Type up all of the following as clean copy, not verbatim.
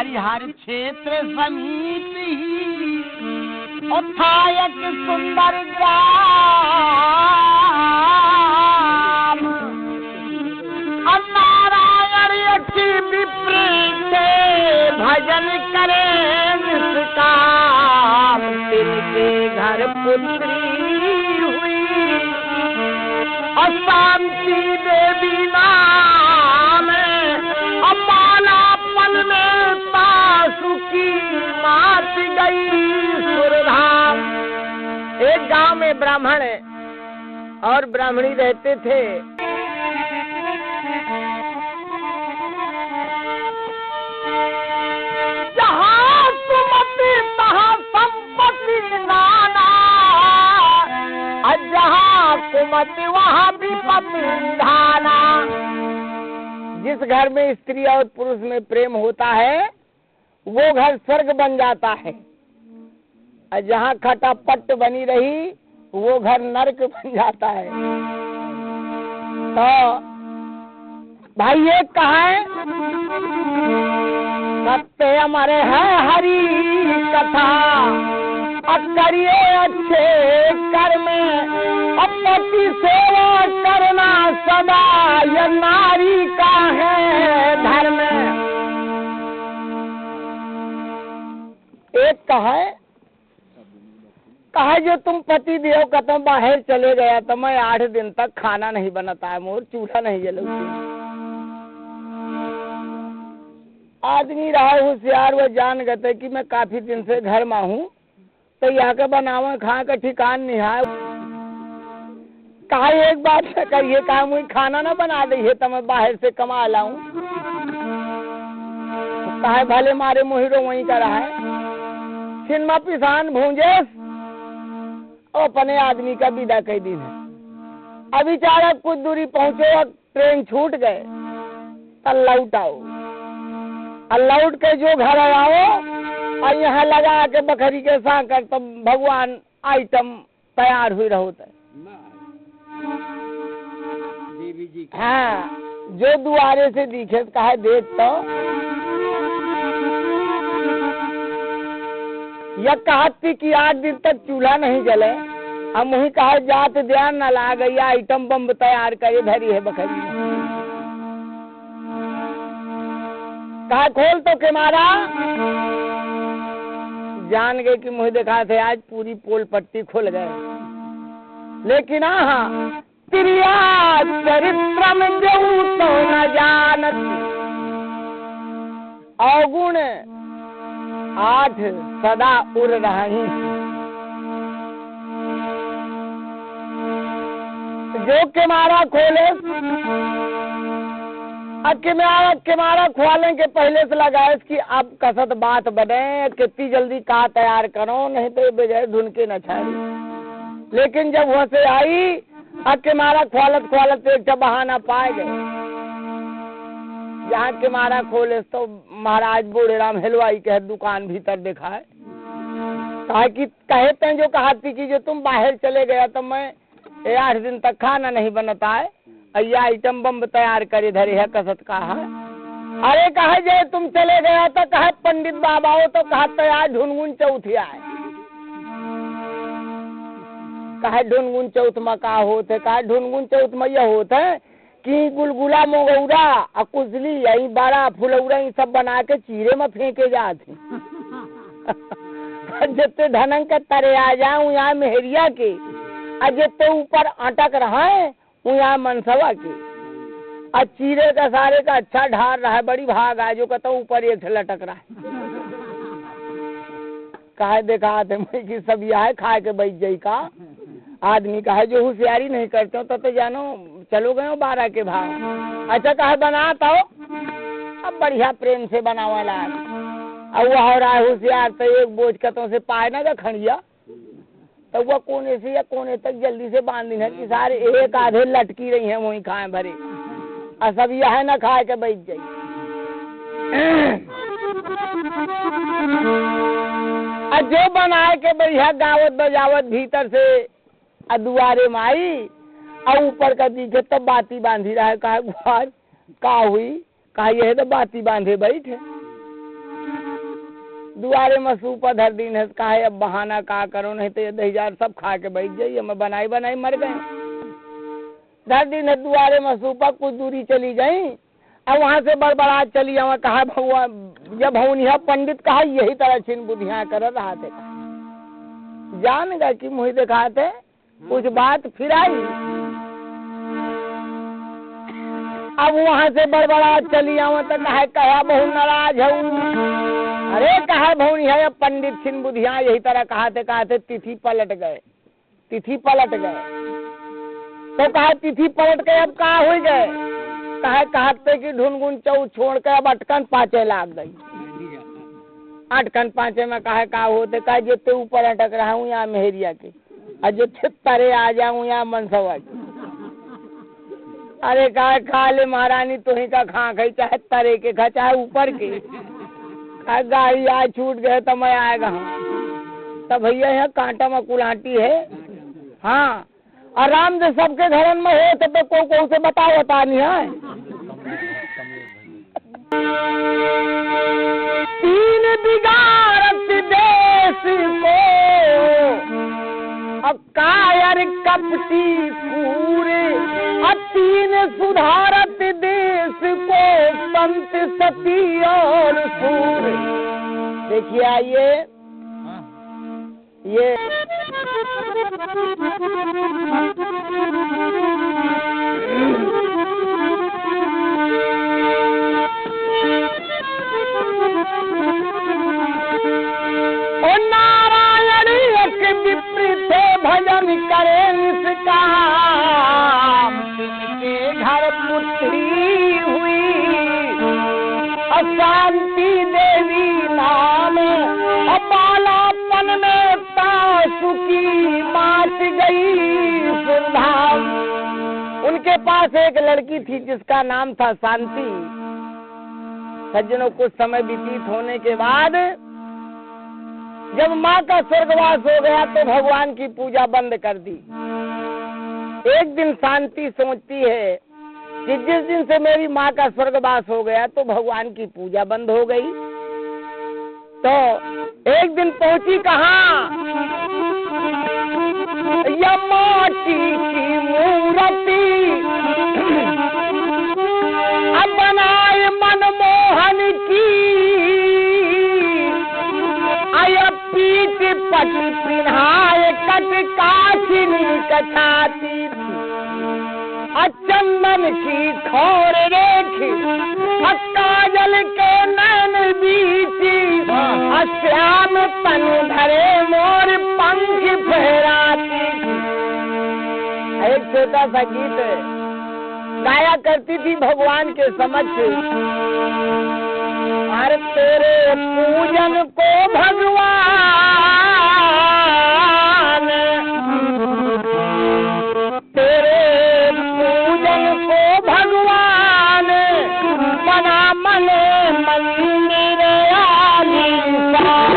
हरिहर क्षेत्र समीप ही था एक सुंदर ग्राम। नारायण की विपरीत भजन करे निष्काम। तिनके घर पुत्री हुई अशांति देवी नाम। अमालापन में सासु की मात गई सुरधाम। एक गांव में ब्राह्मण और ब्राह्मणी रहते थे। जहाँ सुमति तहाँ संपत्ति नाना, जहाँ कुमति वहाँ विपत्ति धाना। जिस घर में स्त्री और पुरुष में प्रेम होता है वो घर स्वर्ग बन जाता है, और जहाँ खटापट बनी रही वो घर नरक बन जाता है। तो भाई ये कहा है सत्य हमारे है हरि कथा। करिए अच्छे कर्म अपनी सेवा करना सदा, ये नारी का है धर्म। एक कहा जो तुम पति देव का तुम बाहर चले गया तो मैं 8 दिन तक खाना नहीं बनाता है, मोर चूल्हा नहीं जले। आदमी रहा होशियार, वो जान गए कि मैं काफी दिन से घर में हूँ तो यहाँ के बनावे खा का ठिकान नहीं है। कहा एक बात से करिए, कहा मुझे खाना ना बना दे तो मैं बाहर से कमा लाऊं। कहा भले मारे मोहिरो वहीं का रहा है। सिनमा पिसान भूंजे और अपने आदमी का विदा कई दिन है। अभी चारा कुछ दूरी पहुंचे और ट्रेन छूट गए तो लौट आओ, और लौट के जो घर आओ और यहाँ लगा के बकरी के साकर तो भगवान आइटम तैयार हुई रहता है। हाँ, जो दुआरे से दिखे कहा देख तो यह कहती कि 8 दिन तक चूल्हा नहीं जले। हम वही कहा जात ध्यान न ला गई, आइटम बम तैयार करे धरी है बकरी। कहा खोल तो के मारा, जान गए कि मुझे देखा थे आज पूरी पोल पट्टी खुल गए। लेकिन हाँ प्रिया चरित्र में जाऊं तो न जानत, अवगुण 8 सदा उड़ रही। जो के मारा खोले किमारा खोलने के पहले से लगाए कि अब कसत बात बने, कितनी जल्दी कहा तैयार करो नहीं तो बजाय ढूंढ के न छाड़ी। लेकिन जब वहां से आई किमारा खोलत एक बहाना पाए गए। जहाँ किमारा खोले तो महाराज बूढ़े राम हलवाई के दुकान भीतर देखा है। कहा कि कहते हैं जो कहा थी कि जो तुम बाहर चले गया तो मैं 8 दिन तक खाना नहीं बनता है, ये आइटम बम तैयार करे धरे है कसत कहा। अरे कहा जे तुम चले गया तो कहा पंडित बाबा हो तो कहा तैयार ढुनगुन चौथिया है। कहा ढुनगुन चौथ में का होते, कहा ढुनगुन चौथ में यह होता है कि गुलगुला मोगौरा और कुजली यही बारा फुलौरा सब बना के चीरे में फेंके जाते। जितने धनंग के तरे आ जाऊं यहाँ मेहरिया के, और जितने ऊपर अटक रहा है वो यहाँ मनसवा के, और चीरे का सारे का अच्छा ढार रहा है, बड़ी भाग आ जो कहता ऊपर एक लटक रहा है। कहा देखा थे कि सब यह है खा के बैठ जाई का आदमी। कहा जो होशियारी नहीं करते हो तो जानो चलो गए 12 के भाव। अच्छा कहा बनाता हो, अब बढ़िया प्रेम से बनावाला। अब वह हो रहा है होशियार तो एक बोझ कतों से पाए ना का खड़िया तो वह कोने से या कोने तक जल्दी से बांध दी है कि सारे एक आधे लटकी रही हैं वही खाए भरे, और सब यह न खाए के बैठ जाइए। जो बनाए के बढ़िया गावत बजावत भीतर से दुआरे में आई और ऊपर का दिखे तो बाती बांधी रहा है। कहा गुहार का हुई, कहा यह तो बाती बांधे बैठे। दुआरे में सूपा धर दीन है, कहा अब बहाना का करो, नहीं तो ये 10,000 सब खा के बैठ जाइए, मैं बनाई बनाई मर गए। धर दीन है दुआरे में सूपा, कुछ दूरी चली गई, अब वहां से बड़बड़ा चली आवा, कहा भगवान जब भवनिया पंडित कहा यही तरह छिन बुद्धियां कर रहा थे, जान गए कि मुझे दिखाते कुछ बात फिर आई। अब वहां से बड़बड़ा चली आवा तो कहा बहु नाराज हूँ। अरे कहा भवनिया पंडित छिन बुद्धियां यही तरह कहते तिथि पलट गए, तिथि पलट गए। तो कहा तिथि पलट गए, अब कहा हो गए, कहते कि ढुनगुन चौ छोड़ के अब अटकन पाँचे लाग गई। अटकन पाँचे में कहा होते, कहा जितने ऊपर अटक रहा हूँ यहाँ मेहरिया के, और जितने तरे आ जाऊँ यहाँ मनसवा के। अरे कहा खा ले महारानी, तो ही का खा गई, चाहे तरे के खा चाहे ऊपर के। गाड़ी आज छूट गए तो मैं आएगा हूँ, तब भैया यहाँ कांटा में कुलाटी है। हाँ आराम से सबके घर में हो तो को से बता नहीं है। 3 बिगाड़त देश को कायर कपटी पूरे, 3 सुधारत देश को संत सती और सूर। देखिए आइए ये नारायण एक विपरीत भजन करे निष्काम, के घर पुत्री हुई अशांति देवी नाम, बालापन में तासुकी माच गई सुधाम। उनके पास एक लड़की थी जिसका नाम था शांति। सज्जनों कुछ समय व्यतीत होने के बाद जब माँ का स्वर्गवास हो गया तो भगवान की पूजा बंद कर दी। एक दिन शांति सोचती है कि जिस दिन से मेरी माँ का स्वर्गवास हो गया तो भगवान की पूजा बंद हो गई। तो एक दिन पहुंची कहाँ, या माटी की मूर्ति अब बनाए मनमोहन की, आया पीठ पट पिन्हाए कट काशिनी कछाती, चंदन की खोर रेखी काजल के नैन बीची, श्याम तन धरे मोर पंख फहराती। एक छोटा सा गीत गाया करती थी भगवान के समक्ष, हर तेरे पूजन को भगवान, तेरे पूजन को भगवान बना मन मंदिर आलीशान।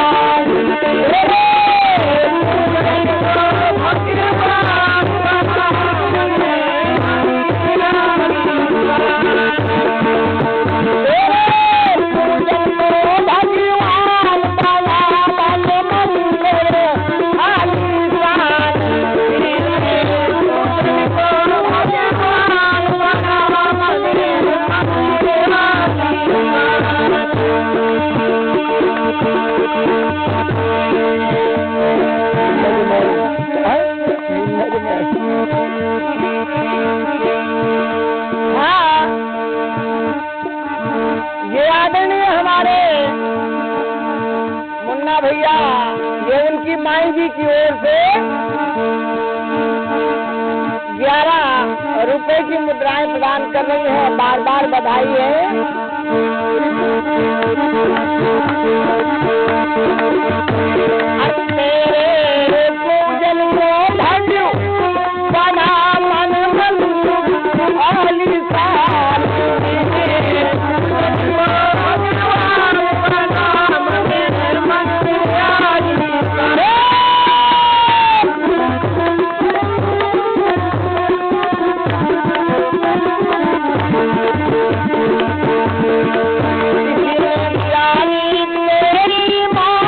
भैया ये उनकी माई जी की ओर से 11 रुपए की मुद्राएं प्रदान कर रही है, बार बार बधाई है। तेरे पूजन को भजो बना मन आलीशान, तेरी माँ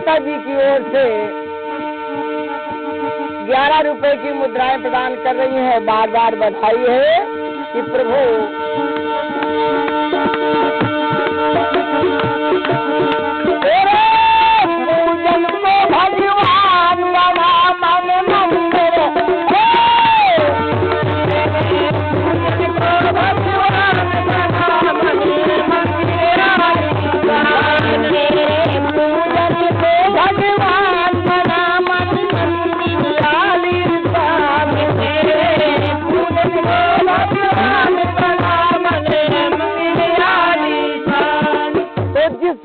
माता जी की ओर से 11 रुपए की मुद्राएं प्रदान कर रही हैं। बार बार बधाई है कि प्रभु तेरे पूजन को भगवान बना मन मंदिर,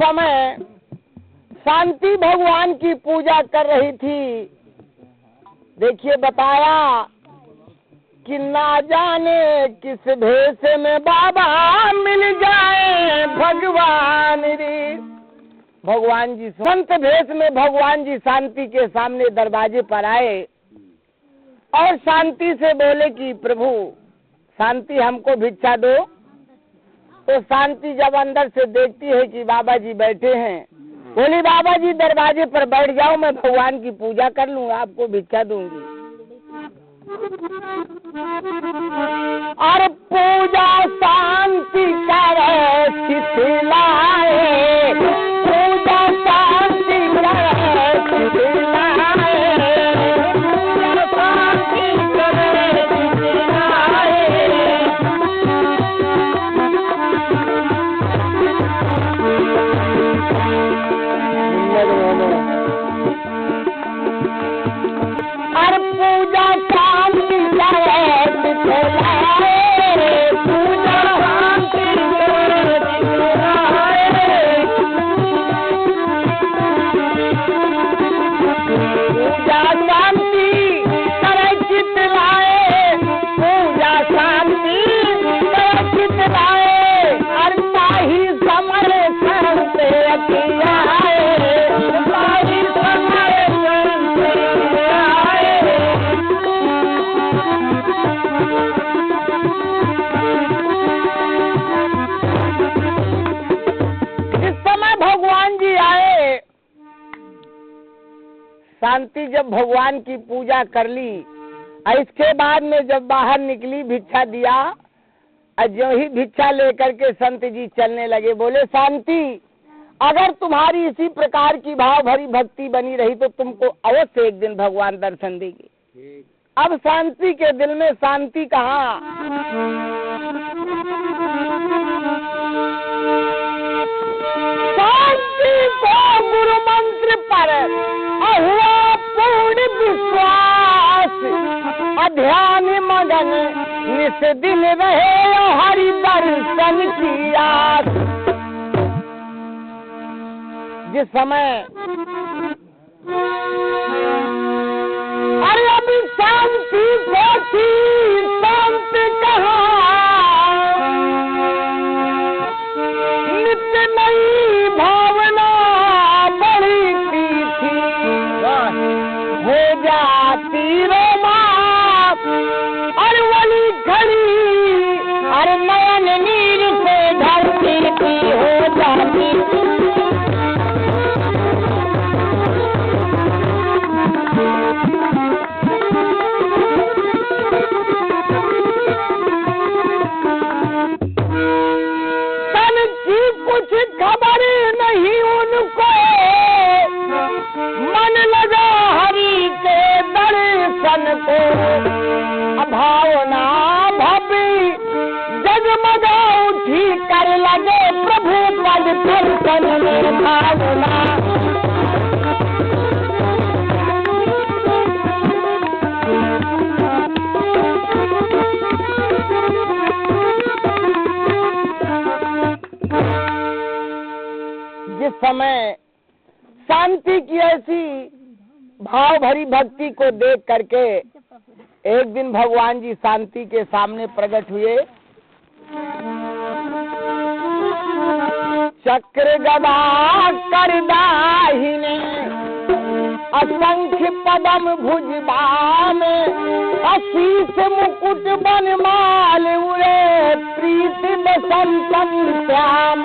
समय शांति भगवान की पूजा कर रही थी। देखिए बताया कि ना जाने किस भेष में बाबा मिल जाए भगवान रे। भगवान जी संत भेष में भगवान जी शांति के सामने दरवाजे पर आए और शांति से बोले कि प्रभु शांति हमको भिक्षा दो। तो शांति जब अंदर से देखती है कि बाबा जी बैठे हैं, बोली बाबा जी दरवाजे पर बैठ जाओ, मैं भगवान की पूजा कर लूंगा, आपको भिक्षा दूंगी। और पूजा शांति करे सिखलाए, पूजा शांति करे सिखलाए, पूजा शांति करे सिखलाए। और पूजा शांति करे सिखलाए, पूजा शांति करे सिखलाए, पूजा शांति करे चितलाए, पूजा शांति करे चितलाए। और ताही समर संत अतियाए, ताही समर संत अतियाए। इस समय भगवान जी आए। शांति जब भगवान की पूजा कर ली और इसके बाद में जब बाहर निकली भिक्षा दिया और जो ही भिक्षा लेकर के संत जी चलने लगे, बोले शांति अगर तुम्हारी इसी प्रकार की भाव भरी भक्ति बनी रही तो तुमको अवश्य एक दिन भगवान दर्शन देंगे। अब शांति के दिल में शांति कहाँ, शांति को गुरु मंत्र पर हुआ पूर्ण विश्वास, ध्यान मगन निस दिन रहे हरि दर्शन की आस। जिस समय अरे अभी शांति को थी शांत कहाँ, नित्य नई भावना बड़ी थी, हो जाती रोमा और वली खड़ी, अरे नयन नीर से धरती की हो जाती। कुछ खबर नहीं उनको, मन लगा हरि के दर्शन को, भावना भवी जगमगा उठी कर लगे प्रभु पद दर्शन में भावना। जिस समय शांति की ऐसी भाव भरी भक्ति को देख करके एक दिन भगवान जी शांति के सामने प्रकट हुए। चक्र गदा कर दाहिने, असंख्य पदम भुजबान, अशीष मुकुट बनमाल उड़े, प्रीत बसंतम श्याम।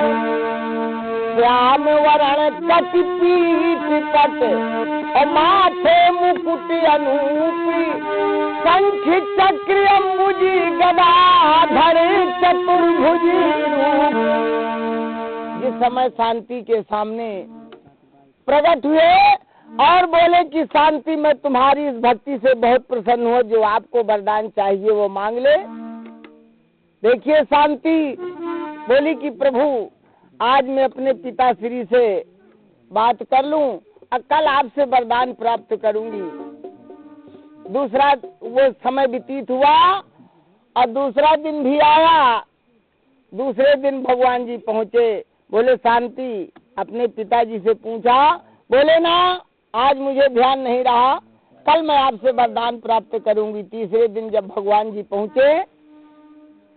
श्याम वरण कटि पीठ कट और माथे मुकुट अनूपी शंख चक्र अंबुजी गदाधर चतुर्भुजी रूप। जिस समय शांति के सामने प्रकट हुए और बोले कि शांति मैं तुम्हारी इस भक्ति से बहुत प्रसन्न हूँ, जो आपको वरदान चाहिए वो मांग ले। देखिए शांति बोली कि प्रभु आज मैं अपने पिताश्री से बात कर लूं और कल आपसे वरदान प्राप्त करूंगी। दूसरा वो समय व्यतीत हुआ और दूसरा दिन भी आया। दूसरे दिन भगवान जी पहुंचे। बोले शांति अपने पिताजी से पूछा, बोले ना आज मुझे ध्यान नहीं रहा, कल मैं आपसे वरदान प्राप्त करूंगी। तीसरे दिन जब भगवान जी पहुंचे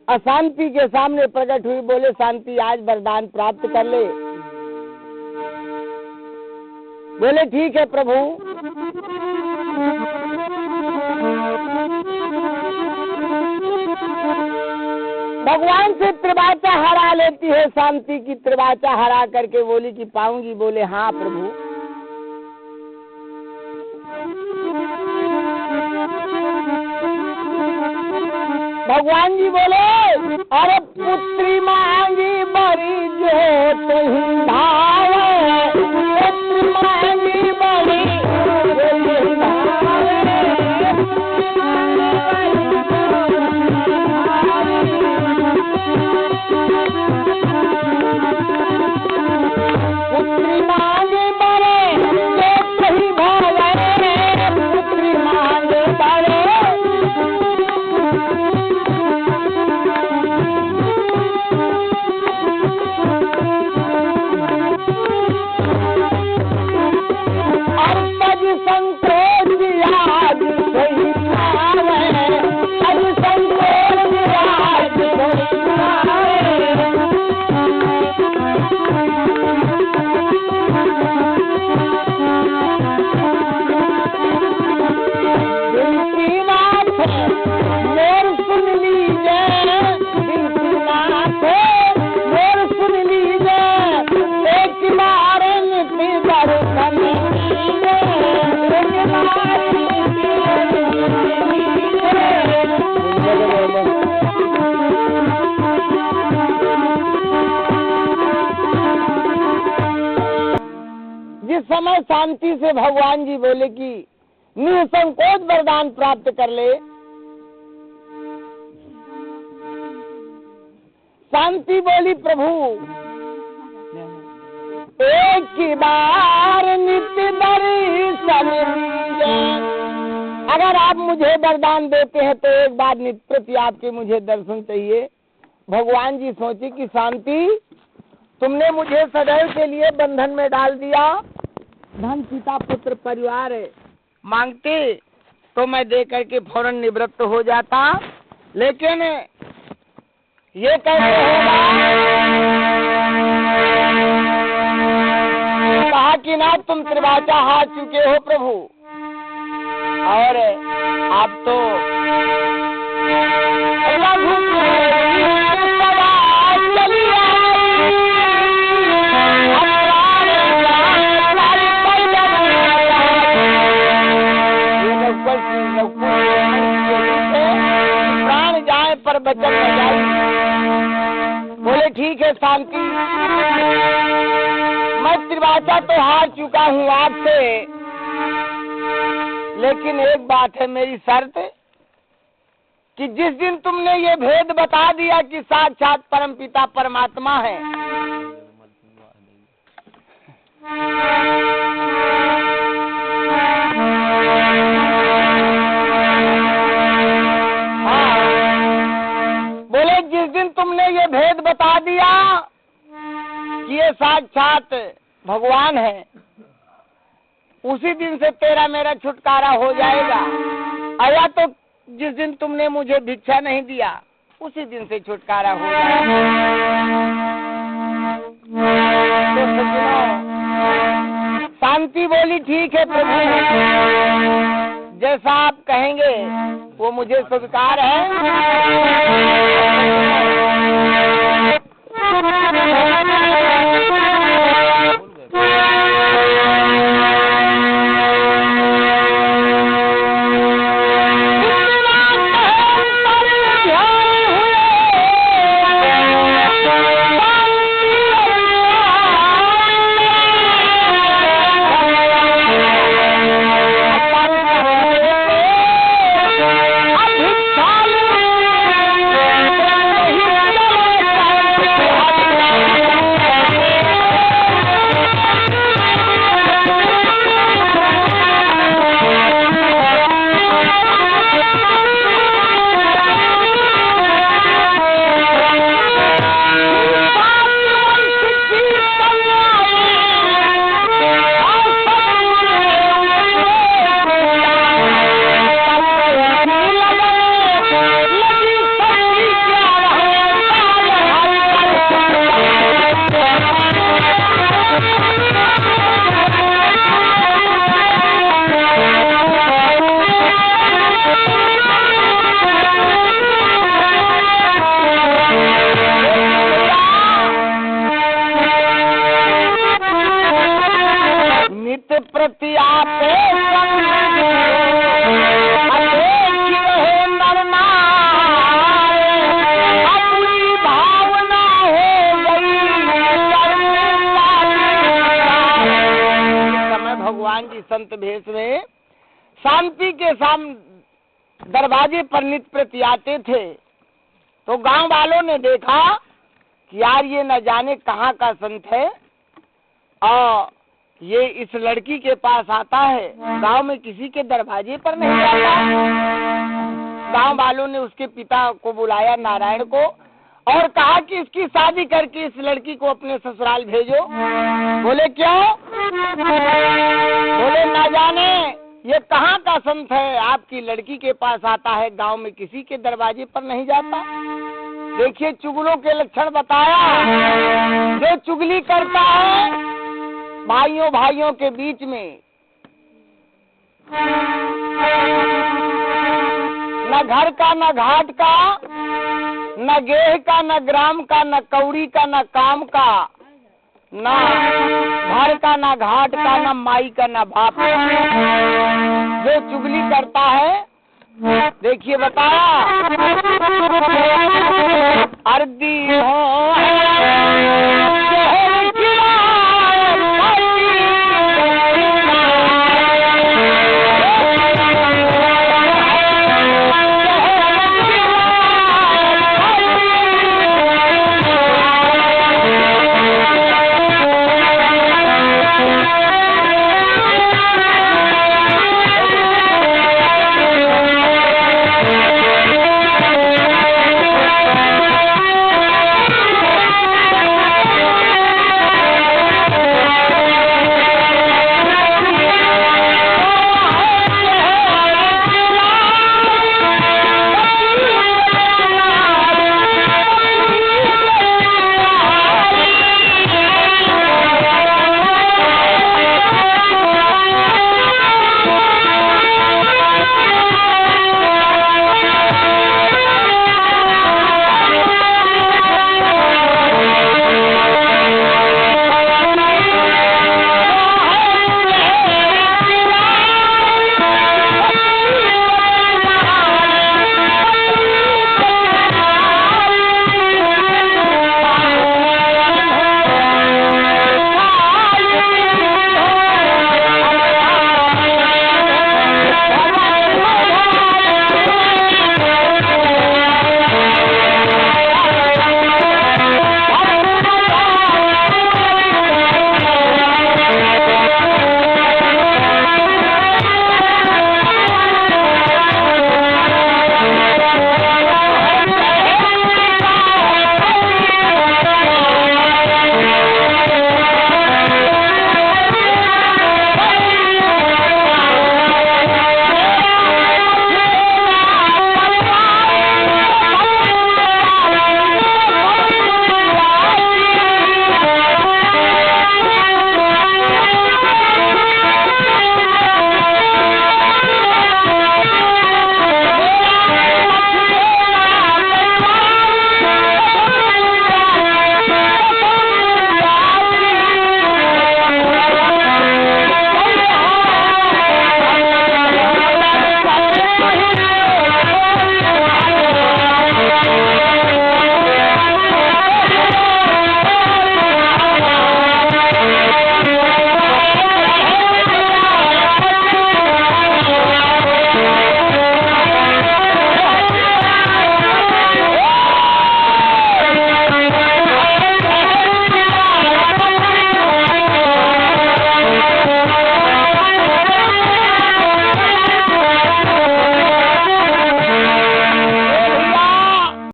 अशांति के सामने प्रकट हुई, बोले शांति आज वरदान प्राप्त कर ले। बोले ठीक है प्रभु। भगवान से त्रिवाचा हरा लेती है शांति की। त्रिवाचा हरा करके बोली कि पाऊंगी। बोले हाँ प्रभु। भगवान जी बोले अरे पुत्री मांगी बड़ी जो तुम भावे, पुत्री मांगी बड़ी जो तुम भावे। पुत्री मांगी बड़े जो तुम भावे, पुत्री मांगी बड़े। समय शांति से भगवान जी बोले कि निसंकोच वरदान प्राप्त कर ले। शांति बोली प्रभु एक ही बार नित्य दर्शन दीजिए। अगर आप मुझे वरदान देते हैं तो एक बार नित्य प्रति आपके मुझे दर्शन चाहिए। भगवान जी सोचे कि शांति तुमने मुझे सदैव के लिए बंधन में डाल दिया, धन पिता पुत्र परिवार मांगते तो मैं दे करके फौरन निवृत्त हो जाता, लेकिन ये कैसे होगा। कहा कि ना तुम त्रिवाचा हार चुके हो प्रभु और आप तो प्राण जाए पर बचन न जाए। बोले ठीक है शांति मैं त्रिवाचा तो हार चुका हूँ आपसे, लेकिन एक बात है मेरी शर्त कि जिस दिन तुमने ये भेद बता दिया कि साक्षात परमपिता परमात्मा है, बोले जिस दिन तुमने ये भेद बता दिया कि ये साक्षात भगवान है, उसी दिन से तेरा मेरा छुटकारा हो जाएगा। या तो जिस दिन तुमने मुझे भिक्षा नहीं दिया उसी दिन से छुटकारा हो जाएगा। तो शांति बोली ठीक है प्रभु, जैसा आप कहेंगे वो मुझे स्वीकार है। की संत भेष में शांति के दरवाजे पर नित्य प्रति आते थे। तो गांव वालों ने देखा कि यार ये न जाने कहाँ का संत है और ये इस लड़की के पास आता है, गांव में किसी के दरवाजे पर नहीं आता। गांव वालों ने उसके पिता को बुलाया, नारायण को, और कहा कि इसकी शादी करके इस लड़की को अपने ससुराल भेजो। बोले क्यों? बोले ना जाने ये कहाँ का संत है, आपकी लड़की के पास आता है, गांव में किसी के दरवाजे पर नहीं जाता। देखिए चुगलों के लक्षण बताया। जो चुगली करता है भाइयों भाइयों के बीच में, न घर का, न घाट का, न गेह का, न ग्राम का, न कौड़ी का, न काम का, न घर का, न घाट का, न माई का, न बाप का। जो चुगली करता है, देखिए बताया, अर्दी हो